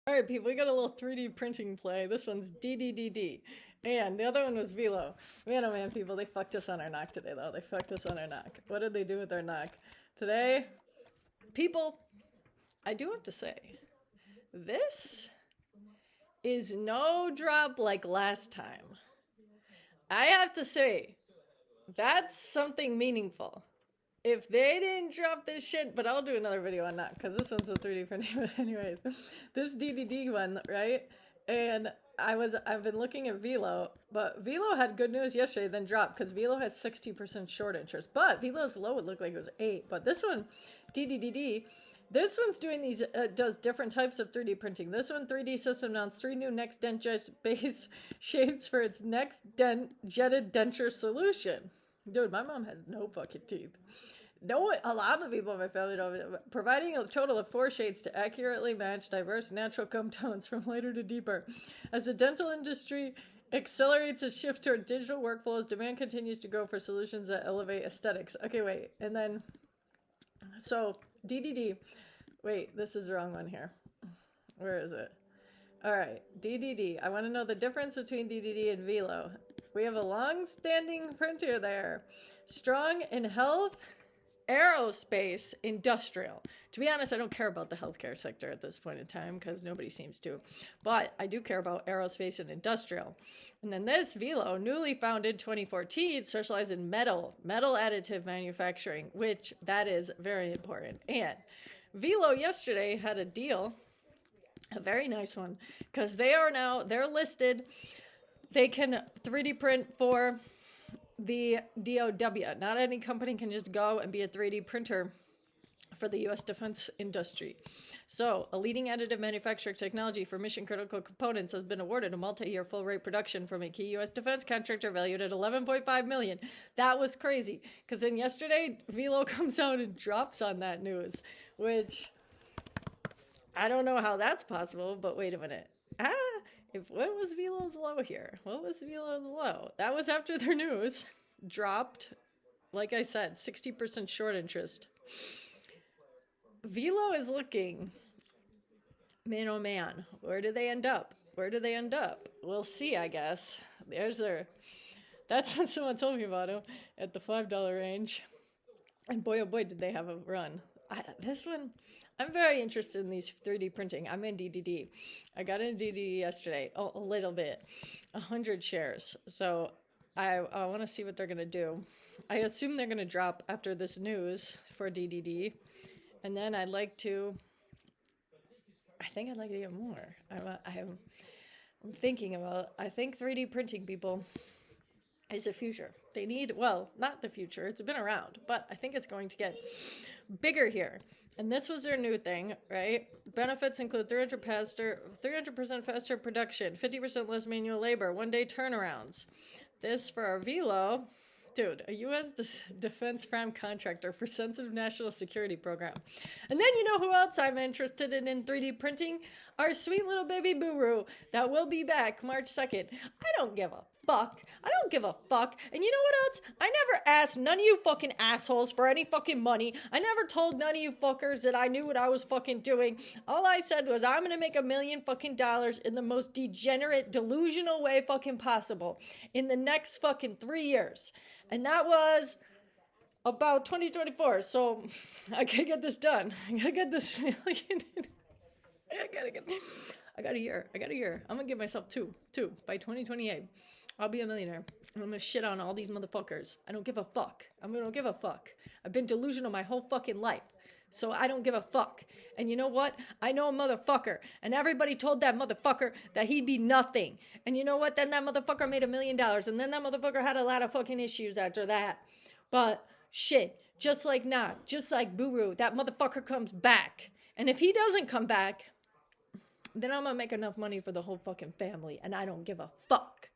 All right, people, we got a little 3D printing play. This one's DDDD. And the other one was Velo. Man, oh man, people, they fucked us on our knock today, though. They fucked us on our knock. What did they do with our knock? Today, people, I do have to say, this is no drop like last time. I have to say, that's something meaningful. If they didn't drop this shit, but I'll do another video on that because this one's a 3D printing. But anyways, this DDD one, right? And I've been looking at Velo, but Velo had good news yesterday, then dropped because Velo has 60% short interest. But Velo's low, it looked like it was 8. But this one, DDDD, this one's doing these, does different types of 3D printing. This one, 3D System announced 3 new next dentures base shades for its next jetted denture solution. Dude, my mom has no fucking teeth. No, a lot of people in my family don't. Providing a total of 4 shades to accurately match diverse natural gum tones from lighter to deeper. As the dental industry accelerates its shift toward digital workflows, demand continues to grow for solutions that elevate aesthetics. Okay, wait. And then, so DDD. Wait, this is the wrong one here. Where is it? All right, DDD. I want to know the difference between DDD and Velo. We have a long-standing printer there. Strong in health, aerospace, industrial. To be honest, I don't care about the healthcare sector at this point in time because nobody seems to. But I do care about aerospace and industrial. And then this Velo, newly founded 2014, specializes in metal additive manufacturing, which that is very important. And Velo yesterday had a deal, a very nice one, because they're listed. They can 3D print for the DOW. Not any company can just go and be a 3D printer for the U.S. defense industry. So, a leading additive manufacturing technology for mission-critical components has been awarded a multi-year full-rate production from a key U.S. defense contractor valued at $11.5 million. That was crazy, because then yesterday, Velo comes out and drops on that news, which I don't know how that's possible, but wait a minute. What was Velo's low here? What was Velo's low? That was after their news dropped. Like I said, 60% short interest. Velo is looking, man, oh man, where do they end up? Where do they end up? We'll see, I guess. That's what someone told me about him at the $5 range. And boy, oh boy, did they have a run. This one, I'm very interested in these 3D printing. I'm in DDD. I got into DDD yesterday, a little bit, 100 shares. So I want to see what they're going to do. I assume they're going to drop after this news for DDD. And then I think I'd like to get more. I'm thinking about, I think 3D printing, people, is the future. They need, well, not the future. It's been around, but I think it's going to get bigger here. And this was their new thing, right? Benefits include 300% faster production, 50% less manual labor, 1-day turnarounds. This for our Velo, dude, a U.S. defense prime contractor for sensitive national security program. And then you know who else I'm interested in 3D printing? Our sweet little baby Buru that will be back March 2nd. I don't give a fuck. I don't give a fuck. And you know what else? I never asked none of you fucking assholes for any fucking money. I never told none of you fuckers that I knew what I was fucking doing. All I said was I'm gonna make $1 million fucking dollars in the most degenerate, delusional way fucking possible in the next fucking 3 years. And that was about 2024. So I gotta get this done. I gotta get this. I got a year. I'm gonna give myself two. By 2028, I'll be a millionaire. And I'm gonna shit on all these motherfuckers. I don't give a fuck. I don't give a fuck. I've been delusional my whole fucking life. So I don't give a fuck. And you know what? I know a motherfucker. And everybody told that motherfucker that he'd be nothing. And you know what? Then that motherfucker made $1 million. And then that motherfucker had a lot of fucking issues after that. But shit, just like Buru, that motherfucker comes back. And if he doesn't come back, then I'm gonna make enough money for the whole fucking family. And I don't give a fuck.